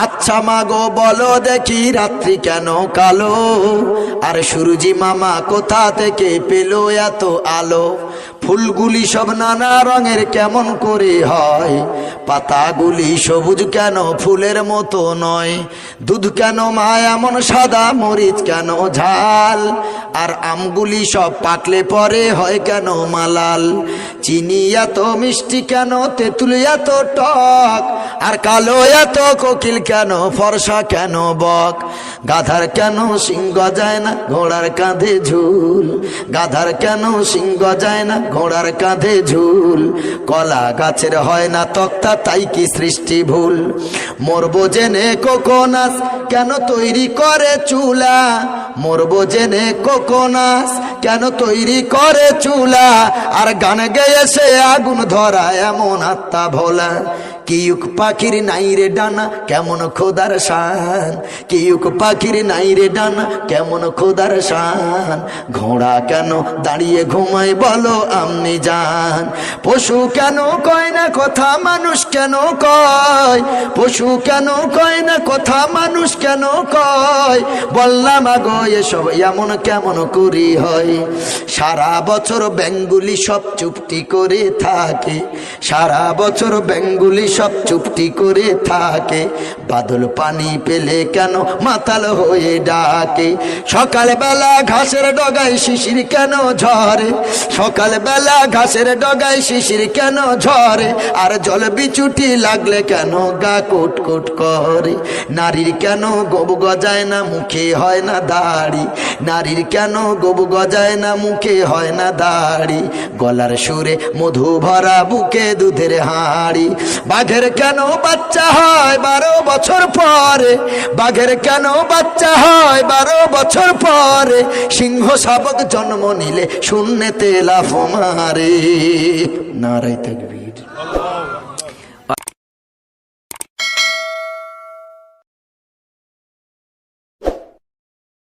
আচ্ছা মাগো বলো দেখি রাত্রি কেন কালো, আর সূর্যি মামা কোথা থেকে পেলো এত আলো? ফুলগুলি সব নানা রঙের কেমন করে হয়, পাতাগুলি সবুজ কেন ফুলের মতো নয়? দুধ কেন মা এমন সাদা, মরিচ কেন ঝাল, আর আমগুলি সব পাকলে পরে হয় কেন মালাল? চিনি এত মিষ্টি কেন, তেঁতুল এত টক, আর কালো এত কোকিল কেন, ফর্সা কেন বক? গাধার কেন সিং গজায় না, ঘোড়ার কাঁধে ঝুল? গাধার কেন সিং গজায় না, ঘোড়ার কাঁধে ঝুল? কলা গাছের হয় না তক্তা, তাই কি সৃষ্টি ভুল? মরবো জেনে কোকোনাস কেন তৈরি করে চুলা? মরবো জেনে কোকোনাস কেন তৈরি করে চুলা? আর গান গেয়ে সে আগুন ধরা এমন আত্মা ভোলা? কিউক পাখির নাই রে ডানা, কেমন খোদার শান? কিউক পাখির নাই রে ডানা, কেমন খোদার শান? ঘোড়া কেন দাঁড়িয়ে ঘুমায় বলো আমনি জান? পশু কেন কয় না কথা, মানুষ কেন কয়? পশু কেন কয় না কথা, মানুষ কেন কয়? বললাম আগো এসব এমন কেমন করি হয়? সারা বছর ব্যাঙগুলি সব চুপটি করে থাকে, সারা বছর ব্যাঙগুলি সব চুপটি করে থাকে। বাদল পানি পেলে কেন মাতাল হয়ে ডাকে? সকালবেলা ঘাসের ডগায় শিশির কেন ঝরে? সকালবেলা ঘাসের ডগায় শিশির কেন ঝরে? আর জল বিচুটি লাগলে কেন গা কোট কোট করে? নারীর কেন গোব গজায় না, মুখে হয় না দাড়ি? নারীর কেন গোব গজায় না, মুখে হয় না দাড়ি? গলার সুরে মধু ভরা, বুকে দুধের হাঁড়ি। বাঘের কেন বাচ্চা হয় 12 বছর পরে? বাঘের কেন বাচ্চা হয় 12 বছর পরে? সিংহ শাবক জন্ম নিলে শূন্যতে লাফ মারে। নারায়ে তাকবীর।